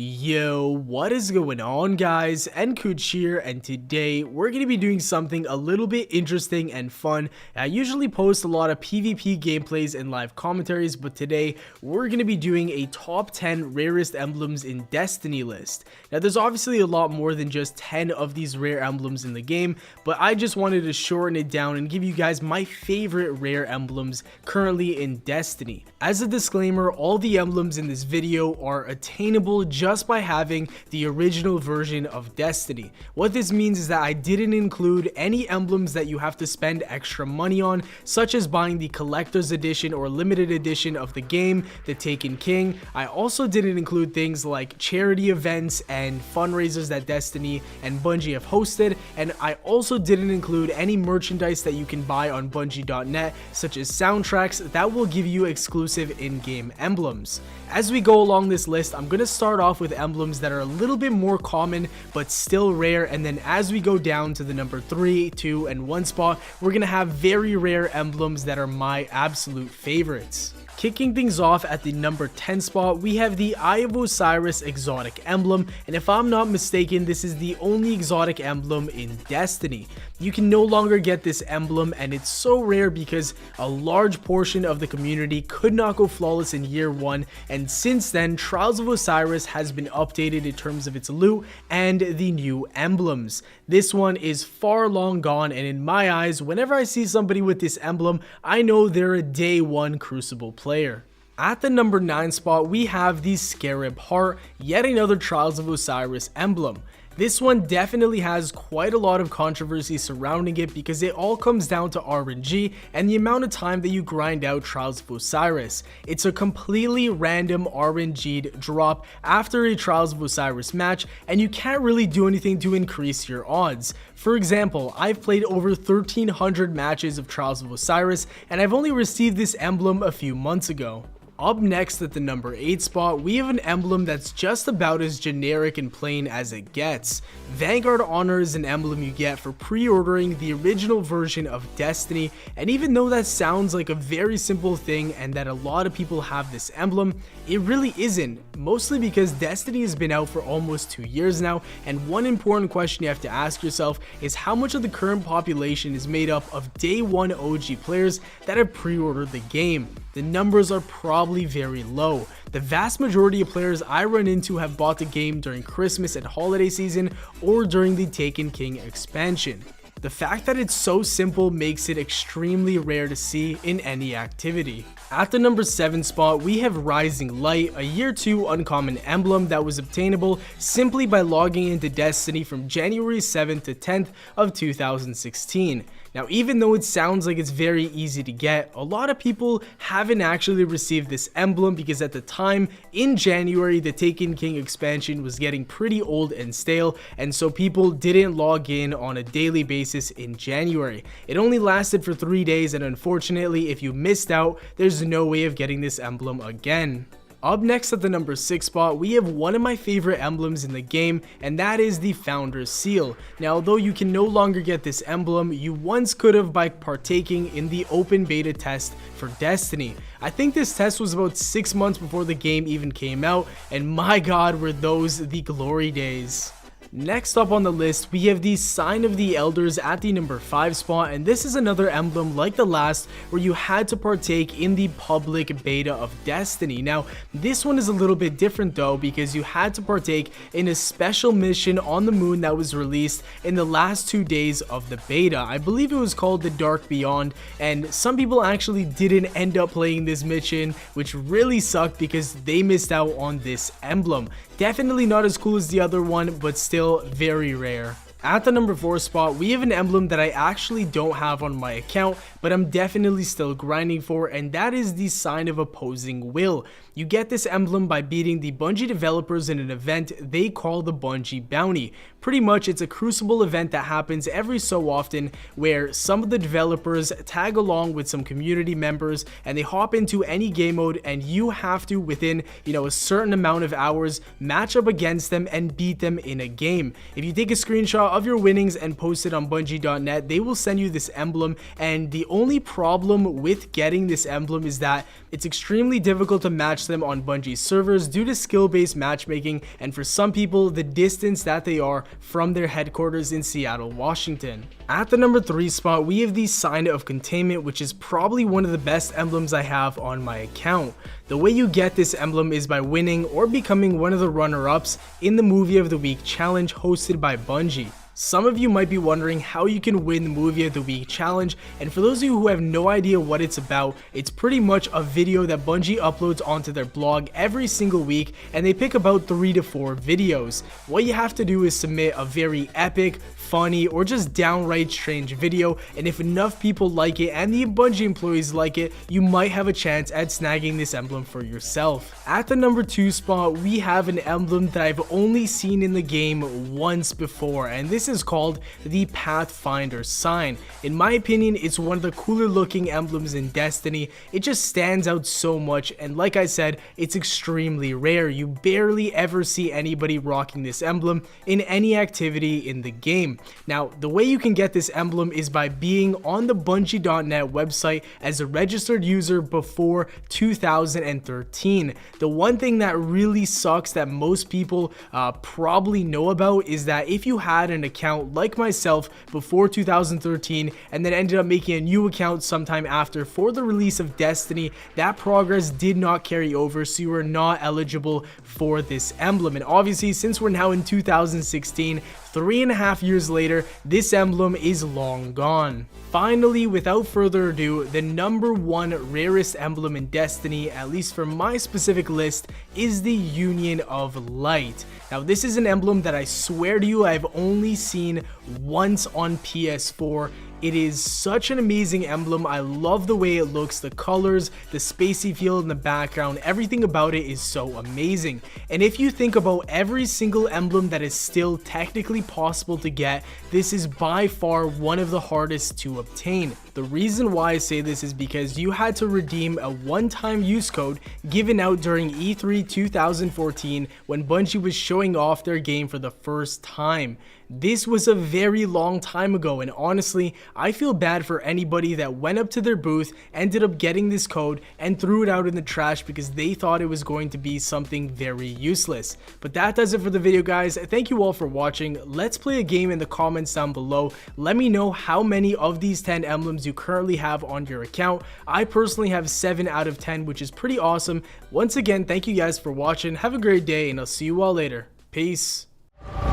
Yo, what is going on guys? nKuch here, and today we're going to be doing something a little bit interesting and fun. I usually post a lot of PvP gameplays and live commentaries, but today we're going to be doing a top 10 rarest emblems in Destiny list. Now there's obviously a lot more than just 10 of these rare emblems in the game, but I just wanted to shorten it down and give you guys my favorite rare emblems currently in Destiny. As a disclaimer, all the emblems in this video are attainable just by having the original version of Destiny. What this means is that I didn't include any emblems that you have to spend extra money on, such as buying the collector's edition or limited edition of the game, the Taken King. I also didn't include things like charity events and fundraisers that Destiny and Bungie have hosted, and I also didn't include any merchandise that you can buy on Bungie.net, such as soundtracks that will give you exclusive in-game emblems. As we go along this list, I'm going to start off with emblems that are a little bit more common but still rare, and then as we go down to the number 3, 2, and 1 spot, we're going to have very rare emblems that are my absolute favorites. Kicking things off at the number 10 spot, we have the Eye of Osiris exotic emblem, and if I'm not mistaken, this is the only exotic emblem in Destiny. You can no longer get this emblem, and it's so rare because a large portion of the community could not go flawless in year 1, and since then, Trials of Osiris has been updated in terms of its loot and the new emblems. This one is far long gone, and in my eyes, whenever I see somebody with this emblem, I know they're a day 1 Crucible player. At the number 9 spot, we have the Scarab Heart, yet another Trials of Osiris emblem. This one definitely has quite a lot of controversy surrounding it because it all comes down to RNG and the amount of time that you grind out Trials of Osiris. It's a completely random RNG'd drop after a Trials of Osiris match, and you can't really do anything to increase your odds. For example, I've played over 1,300 matches of Trials of Osiris, and I've only received this emblem a few months ago. Up next at the number 8 spot, we have an emblem that's just about as generic and plain as it gets. Vanguard Honors is an emblem you get for pre-ordering the original version of Destiny, and even though that sounds like a very simple thing and that a lot of people have this emblem, it really isn't, mostly because Destiny has been out for almost 2 years now, and one important question you have to ask yourself is how much of the current population is made up of day 1 OG players that have pre-ordered the game. The numbers are probably very low. The vast majority of players I run into have bought the game during Christmas and holiday season or during the Taken King expansion. The fact that it's so simple makes it extremely rare to see in any activity. At the number 7 spot, we have Rising Light, a year 2 uncommon emblem that was obtainable simply by logging into Destiny from January 7th to 10th of 2016. Now, even though it sounds like it's very easy to get, a lot of people haven't actually received this emblem because at the time, in January, the Taken King expansion was getting pretty old and stale, and so people didn't log in on a daily basis in January. It only lasted for 3 days, and unfortunately, if you missed out, there's no way of getting this emblem again. Up next at the number 6 spot, we have one of my favorite emblems in the game, and that is the Founder's Seal. Now, although you can no longer get this emblem, you once could have by partaking in the open beta test for Destiny. I think this test was about 6 months before the game even came out, and my god, were those the glory days. Next up on the list, we have the Sign of the Elders at the number 5 spot, and this is another emblem like the last where you had to partake in the public beta of Destiny. Now, this one is a little bit different though because you had to partake in a special mission on the moon that was released in the last 2 days of the beta. I believe it was called the Dark Beyond, and some people actually didn't end up playing this mission, which really sucked because they missed out on this emblem. Definitely not as cool as the other one, but still very rare. At the number 4 spot, we have an emblem that I actually don't have on my account, but I'm definitely still grinding for, and that is the Sign of Opposing Will. You get this emblem by beating the Bungie developers in an event they call the Bungie Bounty. Pretty much, it's a Crucible event that happens every so often where some of the developers tag along with some community members and they hop into any game mode, and you have to, within a certain amount of hours, match up against them and beat them in a game. If you take a screenshot of your winnings and post it on Bungie.net, they will send you this emblem, and the only problem with getting this emblem is that it's extremely difficult to match them on Bungie's servers due to skill-based matchmaking, and for some people, the distance that they are from their headquarters in Seattle, Washington. At the number 3 spot, we have the Sign of Containment, which is probably one of the best emblems I have on my account. The way you get this emblem is by winning or becoming one of the runner-ups in the Movie of the Week challenge hosted by Bungie. Some of you might be wondering how you can win the Movie of the Week challenge, and for those of you who have no idea what it's about, it's pretty much a video that Bungie uploads onto their blog every single week, and they pick about 3 to 4 videos. What you have to do is submit a very epic, funny, or just downright strange video, and if enough people like it and the Bungie employees like it, you might have a chance at snagging this emblem for yourself. At the number 2 spot, we have an emblem that I've only seen in the game once before, and this is called the Pathfinder Sign. In my opinion, it's one of the cooler looking emblems in Destiny. It just stands out so much, and like I said, it's extremely rare. You barely ever see anybody rocking this emblem in any activity in the game. Now, the way you can get this emblem is by being on the Bungie.net website as a registered user before 2013. The one thing that really sucks that most people probably know about is that if you had an account like myself before 2013 and then ended up making a new account sometime after for the release of Destiny, that progress did not carry over, so you are not eligible for this emblem. And obviously, since we're now in 2016, 3.5 years later, this emblem is long gone. Finally, without further ado, the number 1 rarest emblem in Destiny, at least for my specific list, is the Union of Light. Now, this is an emblem that I swear to you I've only seen once on PS4. It is such an amazing emblem. I love the way it looks, the colors, the spacey feel in the background, everything about it is so amazing. And if you think about every single emblem that is still technically possible to get, this is by far one of the hardest to obtain. The reason why I say this is because you had to redeem a one-time use code given out during E3 2014 when Bungie was showing off their game for the first time. This was a very long time ago, and honestly, I feel bad for anybody that went up to their booth, ended up getting this code, and threw it out in the trash because they thought it was going to be something very useless. But that does it for the video, guys. Thank you all for watching. Let's play a game in the comments down below. Let me know how many of these 10 emblems you currently have on your account. I personally have 7 out of 10, which is pretty awesome. Once again, thank you guys for watching. Have a great day, and I'll see you all later. Peace.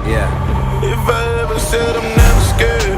Yeah. If I ever said I'm never scared.